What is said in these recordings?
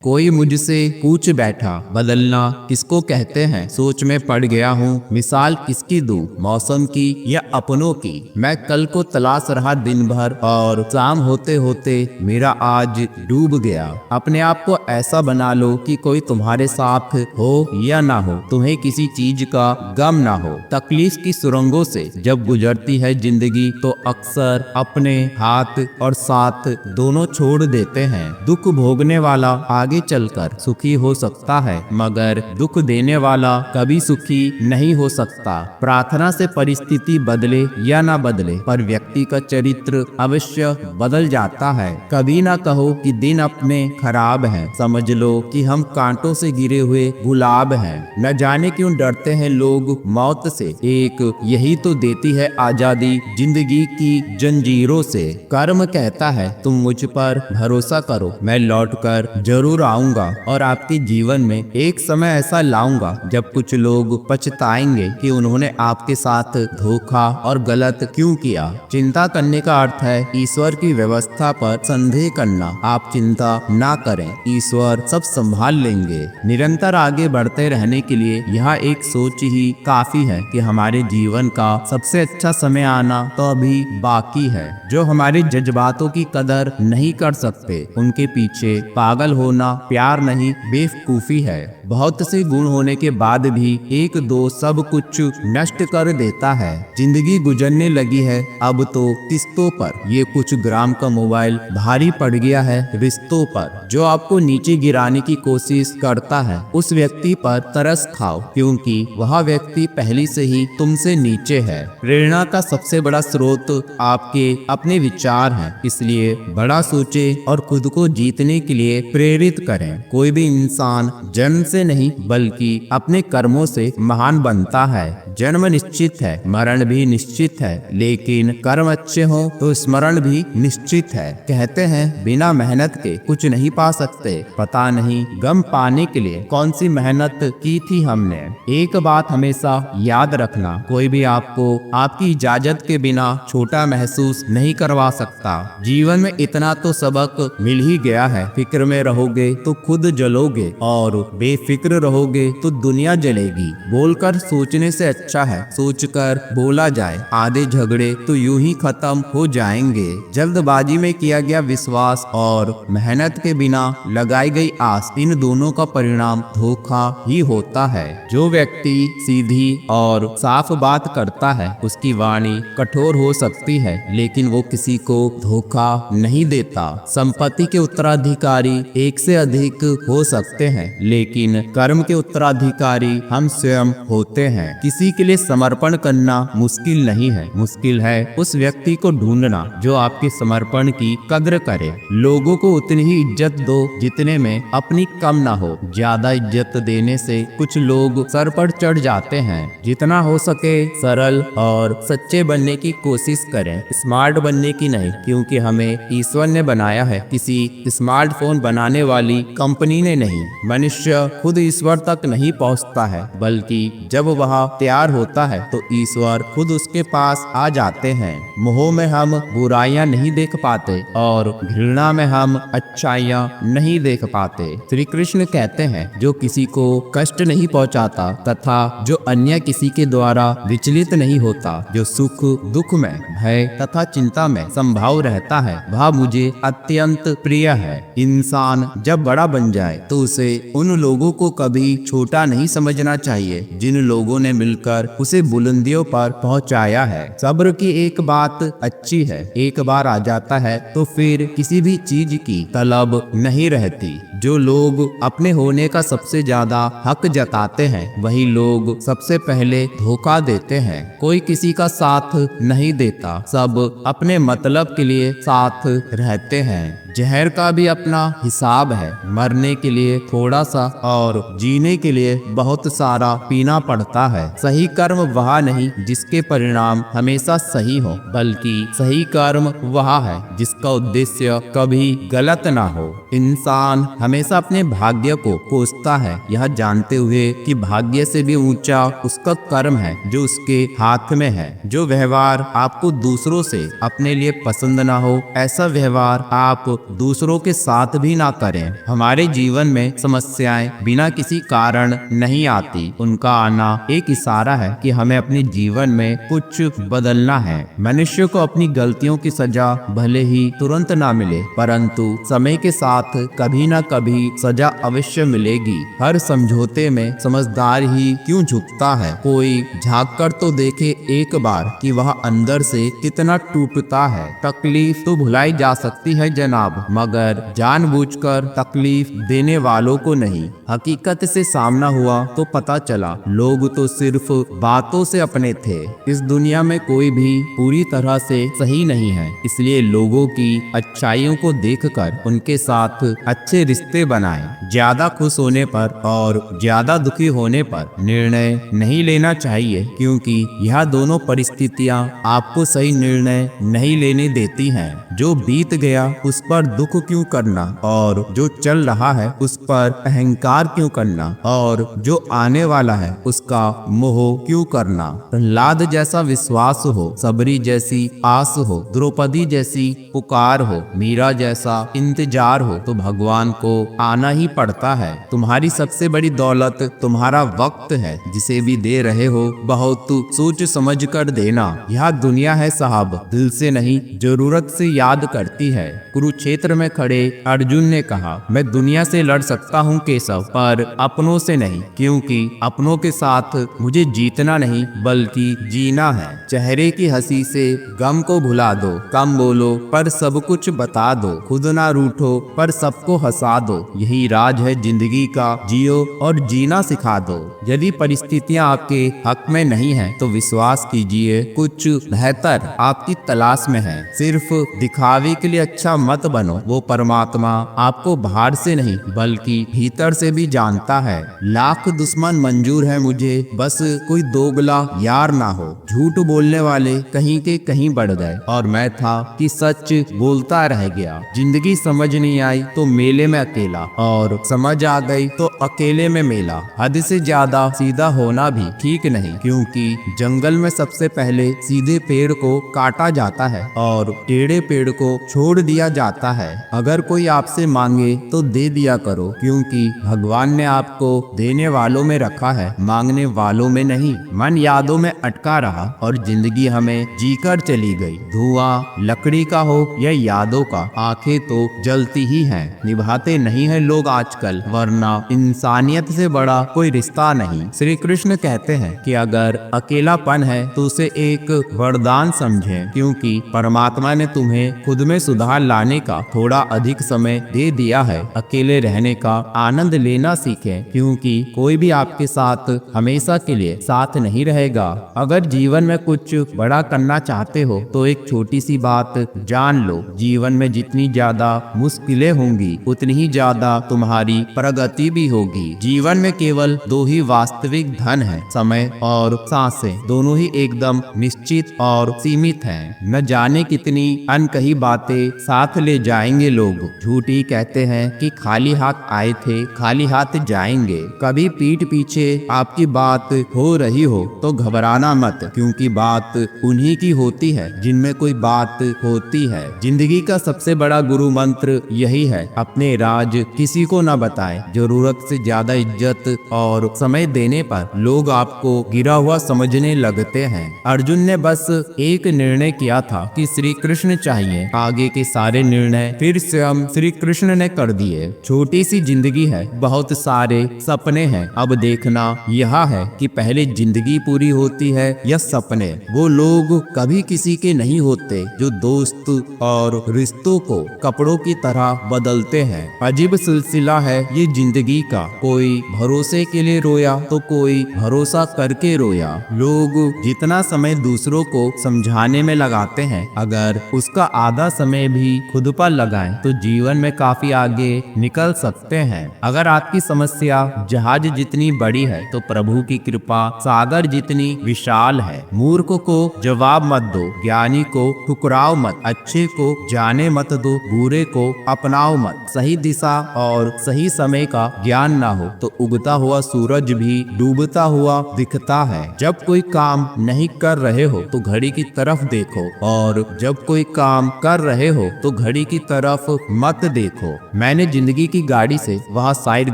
कोई मुझसे पूछ बैठा, बदलना किसको कहते हैं। सोच में पड़ गया हूँ, मिसाल किसकी दूं, मौसम की या अपनों की। मैं कल को तलाश रहा दिन भर और शाम होते होते मेरा आज डूब गया। अपने आप को ऐसा बना लो कि कोई तुम्हारे साथ हो या ना हो, तुम्हें किसी चीज का गम ना हो। तकलीफ की सुरंगों से जब गुजरती है जिंदगी तो अक्सर अपने हाथ और साथ दोनों छोड़ देते हैं। दुख भोगने वाला आगे चलकर सुखी हो सकता है, मगर दुख देने वाला कभी सुखी नहीं हो सकता। प्रार्थना से परिस्थिति बदले या ना बदले, पर व्यक्ति का चरित्र अवश्य बदल जाता है। कभी ना कहो कि दिन अपने खराब हैं, समझ लो कि हम कांटों से गिरे हुए गुलाब हैं। न जाने क्यों डरते हैं लोग मौत से, एक यही तो देती है आजादी जिंदगी की जंजीरों से। कर्म कहता है तुम मुझ पर भरोसा करो, मैं लौटकर जरूर आऊंगा और आपके जीवन में एक समय ऐसा लाऊंगा जब कुछ लोग पछताएंगे कि उन्होंने आपके साथ धोखा और गलत क्यों किया। चिंता करने का अर्थ है ईश्वर की व्यवस्था पर संदेह करना। आप चिंता ना करें, ईश्वर सब संभाल लेंगे। निरंतर आगे बढ़ते रहने के लिए यह एक सोच ही काफी है कि हमारे जीवन का सबसे अच्छा समय आना तो अभी बाकी है। जो हमारे जज्बातों की कदर नहीं कर सकते, उनके पीछे पागल होना प्यार नहीं बेवकूफी है। बहुत से गुण होने के बाद भी एक दो सब कुछ नष्ट कर देता है। जिंदगी गुजरने लगी है अब तो किस्तों पर। ये कुछ ग्राम का मोबाइल भारी पड़ गया है रिश्तों पर। जो आपको नीचे गिराने की कोशिश करता है उस व्यक्ति पर तरस खाओ, क्योंकि वह व्यक्ति पहले से ही तुमसे नीचे है। प्रेरणा का सबसे बड़ा स्रोत आपके अपने विचार हैं, इसलिए बड़ा सोचे और खुद को जीतने के लिए प्रेरित करें। कोई भी इंसान जन्म से नहीं बल्कि अपने कर्मों से महान बनता है। जन्म निश्चित है, मरण भी निश्चित है, लेकिन कर्म अच्छे हो तो स्मरण भी निश्चित है। कहते हैं बिना मेहनत के कुछ नहीं पा सकते, पता नहीं गम पाने के लिए कौन सी मेहनत की थी हमने। एक बात हमेशा याद रखना, कोई भी आपको आपकी इजाजत के बिना छोटा महसूस नहीं करवा सकता। जीवन में इतना तो सबक मिल ही गया है, फिक्र में रहोगे तो खुद जलोगे और बेफिक्र रहोगे तो दुनिया जलेगी। बोलकर सोचने से अच्छा है सोचकर बोला जाए। आधे झगड़े तो यूं ही खत्म हो जाएंगे। जल्दबाजी में किया गया विश्वास और मेहनत के बिना लगाई गई आस, इन दोनों का परिणाम धोखा ही होता है। जो व्यक्ति सीधी और साफ बात करता है उसकी वाणी कठोर हो सकती है, लेकिन वो किसी को धोखा नहीं देता। संपत्ति के उत्तराधिकारी एक से अधिक हो सकते हैं, लेकिन कर्म के उत्तराधिकारी हम स्वयं होते हैं। किसी के लिए समर्पण करना मुश्किल नहीं है, मुश्किल है उस व्यक्ति को ढूंढना जो आपके समर्पण की कद्र करे। लोगों को उतनी ही इज्जत दो जितने में अपनी कम ना हो। ज्यादा इज्जत देने से कुछ लोग सर पर चढ़ जाते हैं। जितना हो सके सरल और सच्चे बनने की कोशिश करें, स्मार्ट बनने की नहीं, क्योंकि हमें ईश्वर ने बनाया है, किसी स्मार्टफोन बनाने वाली कंपनी ने नहीं। मनुष्य खुद ईश्वर तक नहीं पहुंचता है, बल्कि जब वह तैयार होता है तो ईश्वर खुद उसके पास आ जाते हैं। मोह में हम बुराइयां नहीं देख पाते और घृणा में हम अच्छाइयां नहीं देख पाते। श्री कृष्ण कहते हैं जो किसी को कष्ट नहीं पहुंचाता तथा जो अन्य किसी के द्वारा विचलित नहीं होता, जो सुख दुख में भय तथा चिंता में संभाव रहता है, वह मुझे अत्यंत प्रिय है। इंसान जब बड़ा बन जाए तो उसे उन लोगों को कभी छोटा नहीं समझना चाहिए जिन लोगों ने मिलकर उसे बुलंदियों पर पहुंचाया है। सब्र की एक बात अच्छी है, एक बार आ जाता है तो फिर किसी भी चीज की तलब नहीं रहती। जो लोग अपने होने का सबसे ज्यादा हक जताते हैं वही लोग सबसे पहले धोखा देते हैं। कोई किसी का साथ नहीं देता, सब अपने मतलब के लिए साथ रहते हैं। जहर का भी अपना हिसाब है, मरने के लिए थोड़ा सा और जीने के लिए बहुत सारा पीना पड़ता है। सही कर्म वह नहीं जिसके परिणाम हमेशा सही हो, बल्कि सही कर्म वह है जिसका उद्देश्य कभी गलत ना हो। इंसान हमेशा अपने भाग्य को कोसता है, यह जानते हुए कि भाग्य से भी ऊंचा उसका कर्म है जो उसके हाथ में है। जो व्यवहार आपको दूसरों से अपने लिए पसंद ना हो, ऐसा व्यवहार आप दूसरों के साथ भी ना करें। हमारे जीवन में समस्याएं बिना किसी कारण नहीं आती, उनका आना एक इशारा है कि हमें अपने जीवन में कुछ बदलना है। मनुष्य को अपनी गलतियों की सजा भले ही तुरंत ना मिले, परंतु समय के साथ कभी ना कभी सजा अवश्य मिलेगी। हर समझौते में समझदार ही क्यों झुकता है। कोई झांक कर तो देखे एक बार कि वह अंदर से कितना टूटता है। तकलीफ तो भुलाई जा सकती है जनाब, मगर जानबूझकर तकलीफ देने वालों को नहीं। हकीकत से सामना हुआ तो पता चला लोग तो सिर्फ बातों से अपने थे। इस दुनिया में कोई भी पूरी तरह से सही नहीं है, इसलिए लोगों की अच्छाइयों को देखकर उनके साथ अच्छे रिश्ते बनाएं। ज्यादा खुश होने पर और ज्यादा दुखी होने पर निर्णय नहीं लेना चाहिए, क्योंकि यह दोनों परिस्थितियां आपको सही निर्णय नहीं लेने देती हैं। जो बीत गया उस पर दुख क्यों करना, और जो चल रहा है उस पर अहंकार क्यों करना, और जो आने वाला है उसका मोह क्यों करना। प्रहलाद जैसा विश्वास हो, सबरी जैसी आस हो, द्रौपदी जैसी पुकार हो, मीरा जैसा इंतजार हो, तो भगवान को आना ही पड़ता है। तुम्हारी सबसे बड़ी दौलत तुम्हारा वक्त है। जिसे भी दे रहे हो बहुत सोच समझ कर देना। यह दुनिया है साहब, दिल से नहीं जरूरत से याद करती है। कुरुक्षेत्र में खड़े अर्जुन ने कहा, मैं दुनिया से लड़ सकता हूँ केशव, पर अपनों से नहीं, क्योंकि अपनों के साथ मुझे जीतना नहीं बल्कि जीना है। चेहरे की हंसी से गम को भुला दो, कम बोलो पर सब कुछ बता दो, खुद ना रूठो पर सबको हंसा दो। यही राज है जिंदगी का, जियो और जीना सिखा दो। यदि परिस्थितियां आपके हक में नहीं है तो विश्वास कीजिए कुछ बेहतर आपकी तलाश में है। सिर्फ दिखावे के लिए अच्छा मत बनो, वो परमात्मा आपको बाहर से नहीं बल्कि भीतर से भी जानता है। लाख दुश्मन मंजूर है मुझे, बस कोई दोगला यार ना हो। झूठ बोलने वाले कहीं के कहीं बढ़ गए, और मैं था कि सच बोलता रह गया। जिंदगी समझ नहीं आई तो मेले में अकेला, और समझ आ गई तो अकेले में मेला। हद से ज्यादा सीधा होना भी ठीक नहीं, क्योंकि जंगल में सबसे पहले सीधे पेड़ को काटा जाता है और टेढ़े पेड़ को छोड़ दिया जाता है। अगर कोई आपसे मांगे तो दे दिया करो, क्योंकि भगवान ने आपको देने वालों में रखा है, मांगने वालों में नहीं। मन यादों में अटका रहा और जिंदगी हमें जीकर चली गई। धुआं लकड़ी का हो या यादों का, आंखें तो जलती ही हैं। निभाते नहीं है लोग आजकल, वरना इंसानियत से बड़ा कोई रिश्ता नहीं। श्री कृष्ण कहते हैं कि अगर अकेलापन है तो उसे एक वरदान समझें, क्योंकि परमात्मा ने तुम्हें खुद में सुधार लाने का थोड़ा अधिक समय दे दिया है। अकेले रहने का आनंद लेना सीखें, क्योंकि कोई भी आपके साथ हमेशा के लिए साथ नहीं रहेगा। अगर जीवन में कुछ बड़ा करना चाहते हो तो एक छोटी सी बात जान लो, जीवन में जितनी ज्यादा मुश्किलें होंगी उतनी ही ज्यादा तुम्हारी प्रगति भी होगी। जीवन में केवल दो ही वास्तविक धन है, समय और सांसें। दोनों ही एकदम निश्चित और सीमित हैं। न जाने कितनी अनकही बातें साथ ले जाएंगे लोग। झूठी कहते हैं कि खाली हाथ आए थे खाली हाथ जाएंगे। कभी पीठ पीछे आपकी बात हो रही हो तो घबराना मत, क्योंकि बात उन्हीं की होती है जिनमें कोई बात होती है। जिंदगी का सबसे बड़ा गुरु मंत्र यही है, अपने राज किसी को न बताएं। जरूरत से ज्यादा इज्जत और समय देने पर लोग आपको गिरा हुआ समझने लगते हैं। अर्जुन ने बस एक निर्णय किया था कि श्री कृष्ण चाहिए, आगे के सारे निर्णय फिर स्वयं श्री कृष्ण ने कर दिए। छोटी सी जिंदगी है, बहुत सारे सपने हैं, अब देखना यह है कि पहले जिंदगी पूरी होती है या सपने। वो लोग कभी किसी के नहीं होते जो दोस्त और रिश्तों को कपड़ों की तरह बदलते हैं। अजीब सिलसिला है ये जिंदगी का, कोई भरोसे के लिए रोया तो कोई भरोसा करके रोया। लोग जितना समय दूसरों को समझाने में लगाते हैं, अगर उसका आधा समय भी खुद पर लगाएं तो जीवन में काफी आगे निकल सकते हैं। अगर आपकी समस्या जहाज जितनी बड़ी है तो प्रभु की कृपा सागर जितनी विशाल है। मूर्ख को जवाब मत दो, ज्ञानी को ठुकराओ मत, अच्छे को जाने मत दो, बुरे को अपनाओ मत। सही दिशा और सही समय का ज्ञान ना हो तो उगता हुआ सूरज भी डूबता हुआ दिखता है। जब कोई काम नहीं कर रहे हो तो घड़ी की तरफ देखो, और जब कोई काम कर रहे हो तो घड़ी की तरफ मत देखो। मैंने जिंदगी की गाड़ी से वह साइड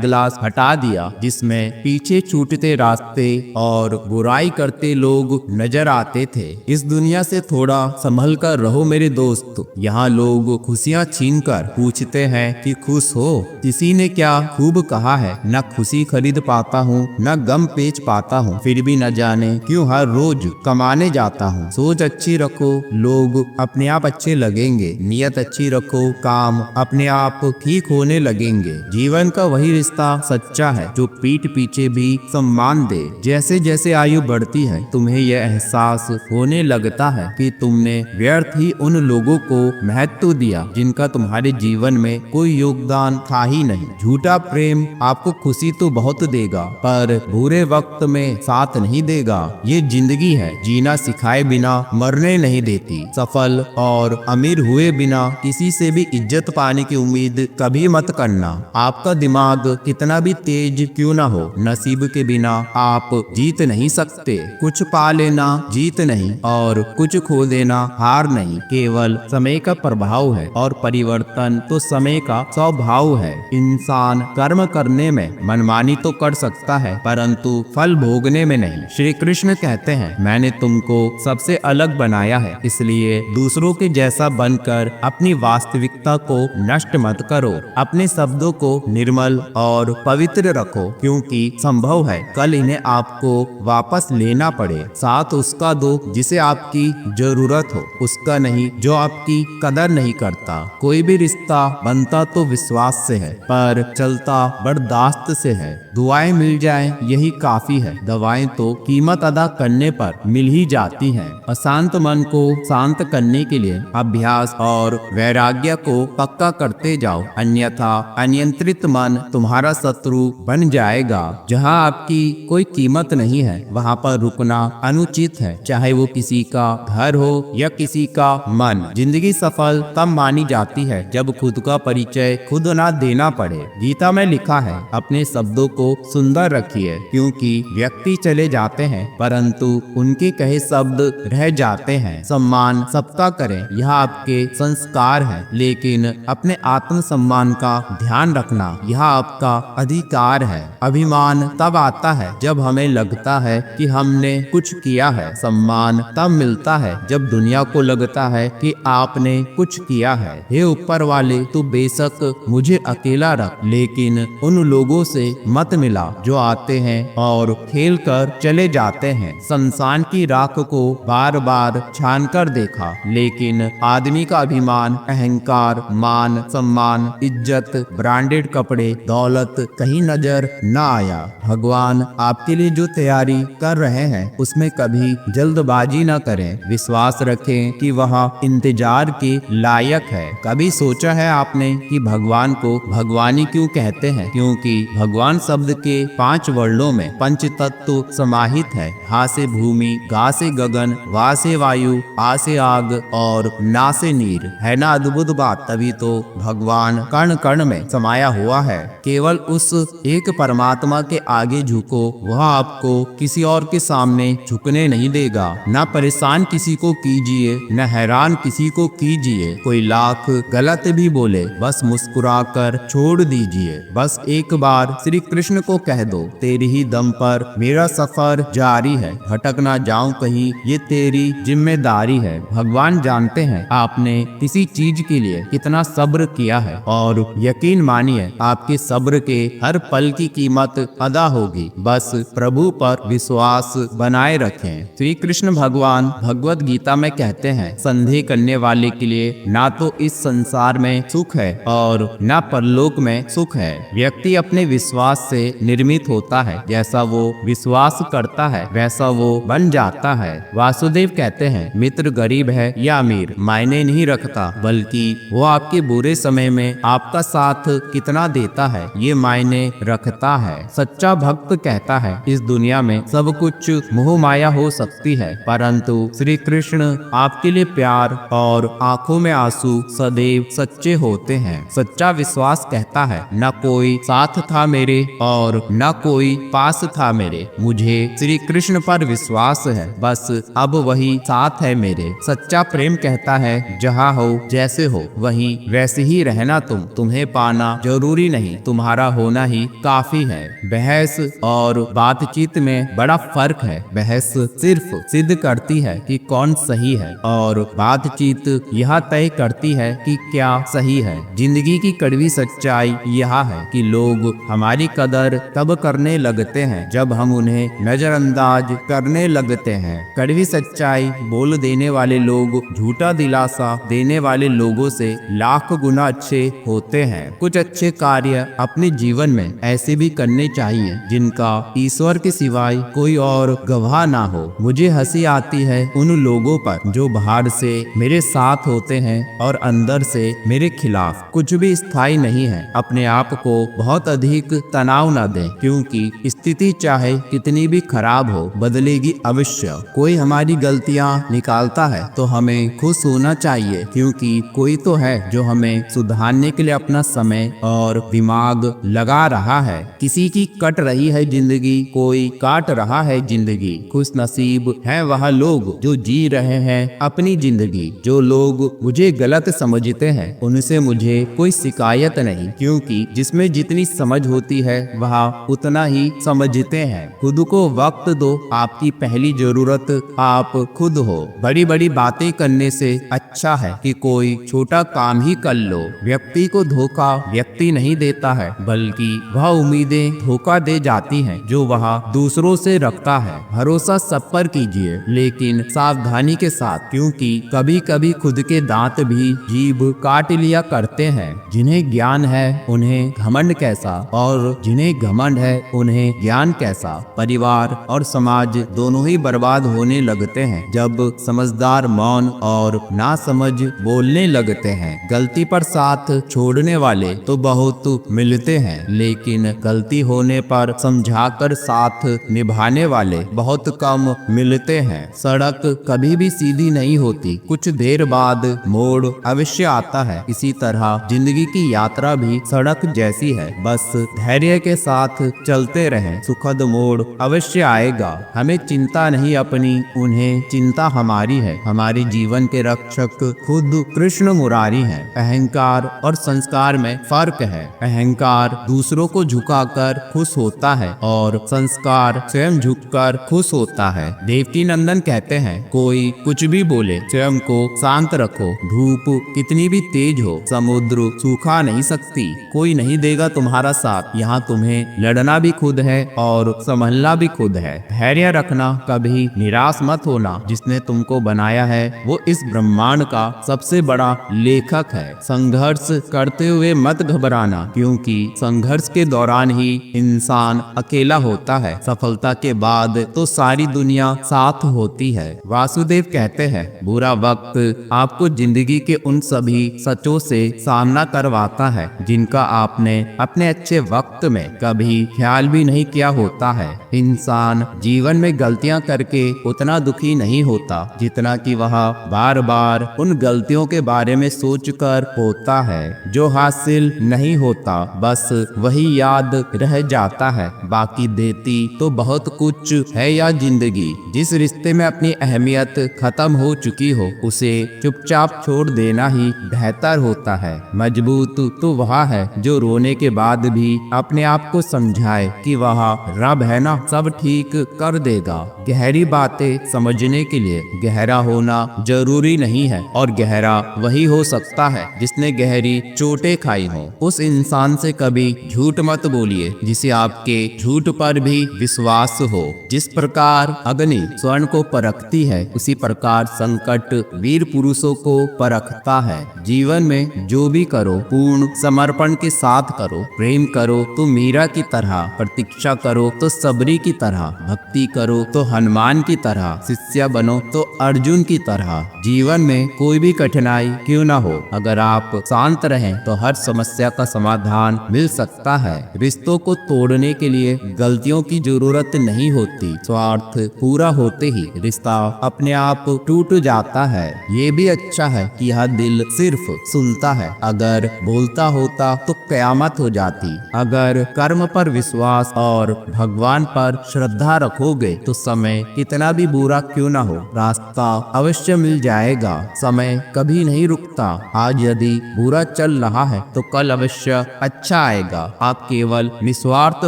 ग्लास हटा दिया जिसमें पीछे छूटते रास्ते और बुराई करते लोग नजर आते थे। इस दुनिया से थोड़ा संभल कर रहो मेरे दोस्त। यहाँ लोग खुशियाँ छीन कर पूछते हैं कि खुश हो। किसी ने क्या खूब कहा है, न खुशी खरीद पाता हूँ न गम बेच पाता हूँ, फिर भी न जाने क्यों हर रोज कमाने जाता हूँ। सोच अच्छी रखो, लोग अपने आप अच्छे लगेंगे। नियत अच्छी रखो, काम अपने आप ठीक होने लगेंगे। जीवन का वही रिश्ता सच्चा है जो पीठ पीछे भी सम्मान दे। जैसे जैसे आयु बढ़ती है तुम्हें यह एहसास होने लगता है कि तुमने व्यर्थ ही उन लोगों को महत्व दिया जिनका तुम्हारे जीवन में कोई योगदान था ही नहीं। झूठा प्रेम आपको खुशी तो बहुत देगा पर बुरे वक्त में साथ नहीं देगा। ये जिंदगी है, जीना सिखाए बिना मरने नहीं देती। सफल और अमीर हुए बिना किसी से भी इज्जत पाने की उम्मीद कभी मत करना। आपका दिमाग कितना भी तेज क्यों ना हो, नसीब के बिना आप जीत नहीं सकते। कुछ पा लेना जीत नहीं और कुछ खो देना हार नहीं, केवल समय का प्रभाव है और परिवर्तन तो समय का स्वभाव है। इंसान कर्म करने में मनमानी तो कर सकता है परंतु फल भोगने में नहीं। श्री कृष्ण कहते हैं, मैंने तुमको सबसे अलग बनाया है, इसलिए दूसरों के जैसा बनकर अपनी वास्तविकता को नष्ट मत करो। अपने शब्दों को निर्मल और पवित्र रखो क्योंकि संभव है कल इन्हें आपको वापस लेना पड़े। साथ उसका दो जिसे आपकी जरूरत हो, उसका नहीं जो आपकी कदर नहीं करता। कोई भी रिश्ता बनता तो विश्वास से है पर चलता बर्दाश्त से है। दुआएं मिल जाएं यही काफी है, दवाएं तो कीमत अदा करने पर मिल ही जाती हैं। अशांत मन को शांत करने के लिए अभ्यास और वैराग्य को पक्का करते जाओ, अन्यथा अनियंत्रित मन तुम्हारा शत्रु बन जाएगा। जहाँ आपकी कोई कीमत नहीं है वहाँ पर रुकना अनुचित है, चाहे वो किसी का घर हो या किसी का मन। जिंदगी सफल तब मानी जाती है जब खुद का परिचय खुद ना देना पड़े। गीता में लिखा है, अपने शब्दों को सुंदर रखिए क्योंकि व्यक्ति चले जाते हैं परंतु उनके कहे शब्द रह जाते हैं। सम्मान सबका करें, यह आपके संस्कार है, लेकिन अपने आत्म सम्मान का ध्यान रखना यह आपका अधिकार है। अभिमान तब आता है जब हमें लगता है कि हमने कुछ किया है। सम्मान तब मिलता है जब दुनिया को लगता है कि आपने कुछ किया है। हे ऊपर वाले, तू बेशक मुझे अकेला रख, लेकिन उन लोगों से मत मिला जो आते हैं और खेल कर चले जाते हैं। संसान की राख को बार बार छान कर देखा, लेकिन आदमी का अभिमान, अहंकार, मान, सम्मान, इज्जत, ब्रांडेड कपड़े, दौलत कहीं नजर न आया। भगवान आपके लिए जो तैयारी कर रहे हैं उसमें कभी जल्दबाजी न करें। विश्वास रखें कि वह इंतजार के लायक है। कभी सोचा है आपने कि भगवान को भगवानी क्यों कहते हैं? क्योंकि भगवान शब्द के 5 वर्णों में पंच तत्व समाहित है। हा से भूमि, गा से गगन, वा से वायु, आ से आग और ना से नीर। है ना अद्भुत बात? तभी तो भगवान कण कण में समाया हुआ है। केवल उस एक परमात्मा के आगे झुको, वह आपको किसी और के सामने झुकने नहीं देगा। न परेशान किसी को कीजिए, न हैरान किसी को कीजिए। कोई लाख गलत भी बोले, बस मुस्कुराकर छोड़ दीजिए। बस एक बार श्री कृष्ण को कह दो, तेरी ही दम पर मेरा सफर जारी है, भटक ना जाऊं कहीं, ये तेरी जिम्मेदारी है। भगवान जानते हैं आपने किसी चीज के लिए कितना सब्र किया है और यकीन मानिए आपके सब्र के हर पल की कीमत अदा होगी। बस प्रभु पर विश्वास बनाए रखें। श्री कृष्ण भगवान भगवत गीता में कहते हैं, संदेह करने वाले के लिए ना तो इस संसार में सुख है और ना परलोक में सुख है। व्यक्ति अपने विश्वास से निर्मित होता है, जैसा वो विश्वास करता है वैसा वो बन जाता है। वासुदेव कहते हैं, मित्र गरीब है या अमीर मायने नहीं रखता, बल्कि वो आपके बुरे समय में आपका साथ कितना देता है ये मायने रखता है। सच्चा भक्त कहता है, इस दुनिया में सब कुछ मोह माया हो सकती है परंतु श्री कृष्ण आपके लिए प्यार और आंखों में आंसू सदैव सच्चे होते हैं। सच्चा विश्वास कहता कहता है, न कोई साथ था मेरे और न कोई पास था मेरे। मुझे श्री कृष्ण पर विश्वास है, बस अब वही साथ है मेरे। सच्चा प्रेम कहता है, जहाँ हो जैसे हो वहीं वैसे ही रहना तुम्हें पाना जरूरी नहीं, तुम्हारा होना ही काफी है। बहस और बातचीत में बड़ा फर्क है। बहस सिर्फ सिद्ध करती है कि कौन सही है और बातचीत यह तय करती है कि क्या सही है। जिंदगी की कड़वी सच्चाई यह है कि लोग हमारी कदर तब करने लगते हैं जब हम उन्हें नजरअंदाज करने लगते हैं। कड़वी सच्चाई, बोल देने वाले लोग झूठा दिलासा देने वाले लोगों से लाख गुना अच्छे होते हैं। कुछ अच्छे कार्य अपने जीवन में ऐसे भी करने चाहिए जिनका ईश्वर के सिवाय कोई और गवाह ना हो। मुझे हंसी आती है उन लोगों पर जो बाहर से मेरे साथ होते हैं और अंदर से मेरे खिलाफ। कुछ भी स्थायी नहीं है। अपने आप को बहुत अधिक तनाव न दें, क्योंकि स्थिति चाहे कितनी भी खराब हो बदलेगी अवश्य। कोई हमारी गलतियां निकालता है तो हमें खुश होना चाहिए, क्योंकि कोई तो है जो हमें सुधारने के लिए अपना समय और दिमाग लगा रहा है। किसी की कट रही है जिंदगी, कोई काट रहा है जिंदगी। खुश नसीब है वह लोग जो जी रहे हैं अपनी जिंदगी। जो लोग मुझे गलत समझते हैं उनसे मुझे कोई शिकायत नहीं, क्योंकि जिसमें जितनी समझ होती है वह उतना ही समझते हैं। खुद को वक्त दो, आपकी पहली जरूरत आप खुद हो। बड़ी बड़ी बातें करने से अच्छा है कि कोई छोटा काम ही कर लो। व्यक्ति को धोखा व्यक्ति नहीं देता है, बल्कि वह उम्मीदें धोखा दे जाती हैं जो वह दूसरों से रखता है। भरोसा सब पर कीजिए, लेकिन सावधानी के साथ, क्योंकि कभी कभी खुद के दांत भी जीभ काट लिया करते हैं। जिन्हें ज्ञान है उन्हें घमंड कैसा, और जिन्हें घमंड है उन्हें ज्ञान कैसा। परिवार और समाज दोनों ही बर्बाद होने लगते हैं जब समझदार मौन और नासमझ बोलने लगते हैं। गलती पर साथ छोड़ने वाले तो बहुत मिलते हैं, लेकिन गलती होने पर समझाकर साथ निभाने वाले बहुत कम मिलते हैं। सड़क कभी भी सीधी नहीं होती, कुछ देर बाद मोड़ अवश्य आता है। इसी तरह जिंदगी की यात्रा भी सड़क जैसी है, बस धैर्य के साथ चलते रहें, सुखद मोड़ अवश्य आएगा। हमें चिंता नहीं अपनी, उन्हें चिंता हमारी है। हमारे जीवन के रक्षक खुद कृष्ण मुरारी हैं। अहंकार और संस्कार में फर्क है। अहंकार दूसरों को झुकाकर खुश होता है और संस्कार स्वयं झुककर खुश होता है। देवकी नंदन कहते हैं, कोई कुछ भी बोले स्वयं को शांत रखो। धूप कितनी भी तेज हो समुद्र सूखा नहीं सकती। कोई नहीं देगा तुम्हारा साथ, यहाँ तुम्हें लड़ना भी खुद है और संभलना भी खुद है। धैर्य रखना, कभी निराश मत होना। जिसने तुमको बनाया है वो इस ब्रह्मांड का सबसे बड़ा लेखक है। संघर्ष करते हुए मत घबराना, क्योंकि संघर्ष के दौरान ही इंसान अकेला होता है। सफलता के बाद तो सारी दुनिया साथ होती है। वासुदेव कहते हैं, बुरा वक्त आपको जिंदगी के उन सभी सचों से सामना करवाता है जिनका आपने अपने अच्छे वक्त में कभी ख्याल भी नहीं किया होता है। इंसान जीवन में गलतियां करके उतना दुखी नहीं होता जितना कि वह बार बार उन गलतियों के बारे में सोचकर होता है। जो हासिल नहीं होता बस वही याद रह जाता है, बाकी देती तो बहुत कुछ है या जिंदगी। जिस रिश्ते में अपनी अहमियत खत्म हो चुकी हो उसे चुपचाप छोड़ देना ही बेहतर होता है। मजबूत तो वह है जो रोने के बाद भी अपने आप को समझाए कि वह रब है ना, सब ठीक कर देगा। गहरी बातें समझने के लिए गहरा होना जरूरी नहीं है, और गहरा वही हो सकता है जिसने गहरी चोटें खाई हो। उस इंसान से कभी झूठ मत बोलिए जिसे आपके झूठ पर भी विश्वास हो। जिस प्रकार अग्नि स्वर्ण को परखती है, उसी प्रकार संकट वीर पुरुषों को परखता है। जीवन में जो भी करो पूर्ण समर्पण के साथ करो। प्रेम करो तो मीरा की तरह, प्रतीक्षा करो तो सबरी की तरह, भक्ति करो तो हनुमान की तरह, शिष्य बनो तो अर्जुन की तरह। जीवन में कोई भी कठिनाई क्यों ना हो, अगर आप शांत रहें तो हर समस्या का समाधान मिल सकता है। रिश्तों को तोड़ने के लिए गलतियों की जरूरत नहीं होती। स्वार्थ पूरा होते ही रिश्ता अपने आप टूट जाता है। ये भी अच्छा है कि यह दिल सिर्फ सुनता है, अगर बोलता होता होता तो कयामत हो जाती। अगर कर्म पर विश्वास और भगवान पर श्रद्धा रखोगे तो समय कितना भी बुरा क्यों ना हो, रास्ता अवश्य मिल जाएगा। समय कभी नहीं रुकता। आज यदि बुरा चल रहा है तो कल अवश्य अच्छा आएगा। आप केवल निस्वार्थ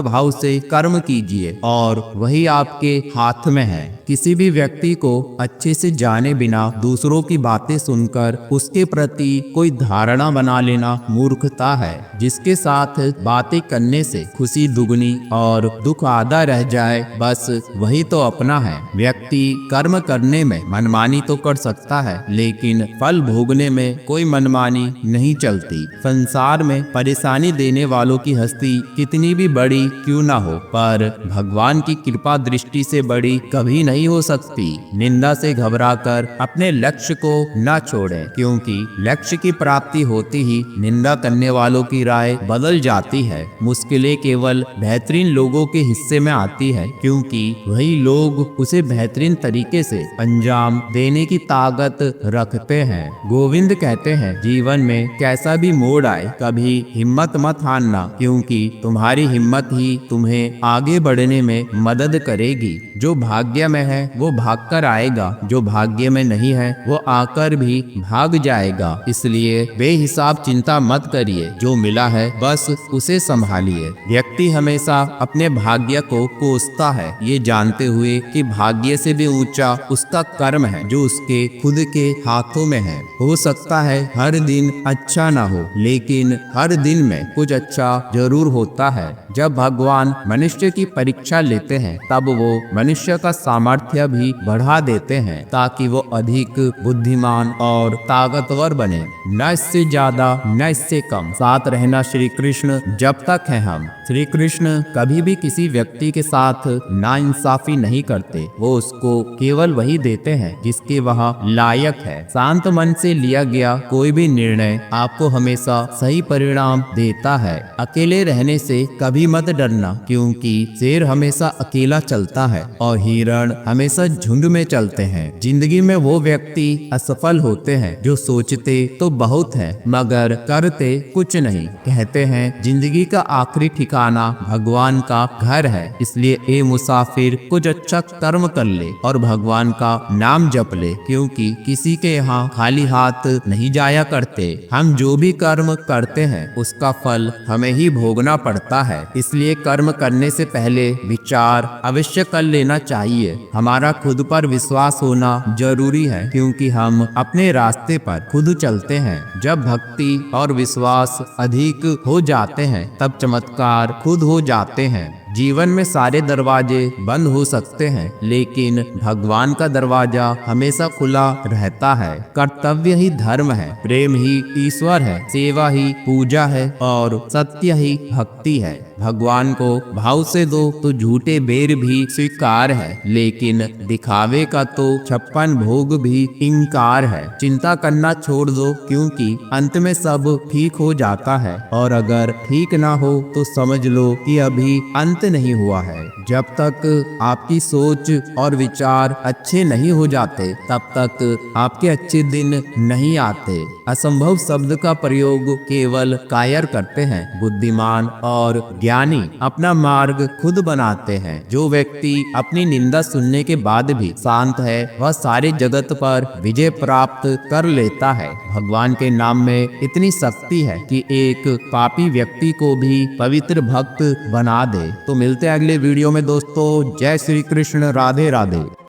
भाव से कर्म कीजिए और वही आपके हाथ में है। किसी भी व्यक्ति को अच्छे से जाने बिना दूसरों की बातें सुनकर उसके प्रति कोई धारणा बना लेना मूर्खता है। जिसके साथ बातें करने से खुशी दुगनी और दुख आधा रह जाए, बस वही तो अपना है। व्यक्ति कर्म करने में मनमानी तो कर सकता है, लेकिन फल भोगने में कोई मनमानी नहीं चलती। संसार में परेशानी देने वालों की हस्ती कितनी भी बड़ी क्यों ना हो, पर भगवान की कृपा दृष्टि से बड़ी कभी नहीं हो सकती। निंदा से घबराकर अपने लक्ष्य को न छोड़ें, क्योंकि लक्ष्य की प्राप्ति होती ही निंदा करने वालों की राय बदल जाती है। मुश्किलें केवल बेहतरीन लोगों के हिस्से में आती है, क्योंकि वही लोग उसे बेहतरीन तरीके से अंजाम देने की ताकत रखते हैं। गोविंद कहते हैं, जीवन में कैसा भी मोड़ आए कभी हिम्मत मत हारना, क्योंकि तुम्हारी हिम्मत ही तुम्हें आगे बढ़ने में मदद करेगी। जो भाग्य में है वो भाग कर आएगा, जो भाग्य में नहीं है वो आकर भी भाग जाएगा। इसलिए बेहिसाब चिंता मत करिए, जो मिला है बस उसे संभालिए। व्यक्ति हमेशा अपने भाग्य को कोसता है, ये जानते हुए कि भाग्य से भी ऊंचा उसका कर्म है जो उसके खुद के हाथों में है। हो सकता है हर दिन अच्छा ना हो, लेकिन हर दिन में कुछ अच्छा जरूर होता है। जब भगवान मनुष्य की परीक्षा लेते हैं तब वो मनुष्य का सामर्थ्य भी बढ़ा देते हैं, ताकि वो अधिक बुद्धिमान और ताकतवर बने। न इससे ज्यादा न इससे कम। साथ रहना श्री कृष्ण जब तक है हम। श्री कृष्ण कभी भी किसी व्यक्ति के साथ नाइंसाफी नहीं करते। वो उसको केवल वही देते हैं जिसके वह लायक है। शांत मन से लिया गया कोई भी निर्णय आपको हमेशा सही परिणाम देता है। अकेले रहने से कभी मत डरना, क्योंकि शेर हमेशा अकेला चलता है और हिरण हमेशा झुंड में चलते हैं। जिंदगी में वो व्यक्ति असफल होते हैं जो सोचते तो बहुत है मगर करते कुछ नहीं। कहते हैं जिंदगी का आखिरी ठिकाना भगवान का घर है। इसलिए ए मुसाफिर कुछ अच्छा कर्म कर ले और भगवान का नाम जप ले, क्योंकि किसी के यहाँ खाली हाथ नहीं जाया करते। हम जो भी कर्म करते हैं उसका फल हमें ही भोगना पड़ता है। इसलिए कर्म करने से पहले विचार अवश्य कर लेना चाहिए। हमारा खुद पर विश्वास होना जरूरी है, क्योंकि हम अपने रास्ते पर खुद चलते हैं। जब भक्ति और विश्वास अधिक हो जाते हैं तब चमत्कार खुद हो जाते हैं। जीवन में सारे दरवाजे बंद हो सकते हैं, लेकिन भगवान का दरवाजा हमेशा खुला रहता है। कर्तव्य ही धर्म है, प्रेम ही ईश्वर है, सेवा ही पूजा है और सत्य ही भक्ति है। भगवान को भाव से दो तो झूठे बेर भी स्वीकार है, लेकिन दिखावे का तो 56 भोग भी इंकार है। चिंता करना छोड़ दो, क्योंकि अंत में सब ठीक हो जाता है, और अगर ठीक ना हो तो समझ लो कि अभी अंत नहीं हुआ है। जब तक आपकी सोच और विचार अच्छे नहीं हो जाते तब तक आपके अच्छे दिन नहीं आते। असंभव शब्द का प्रयोग केवल कायर करते हैं। बुद्धिमान और ज्ञानी अपना मार्ग खुद बनाते हैं। जो व्यक्ति अपनी निंदा सुनने के बाद भी शांत है वह सारे जगत पर विजय प्राप्त कर लेता है। भगवान के नाम में इतनी शक्ति है कि एक पापी व्यक्ति को भी पवित्र भक्त बना दे। तो मिलते हैं अगले वीडियो में दोस्तों। जय श्री कृष्ण। राधे राधे।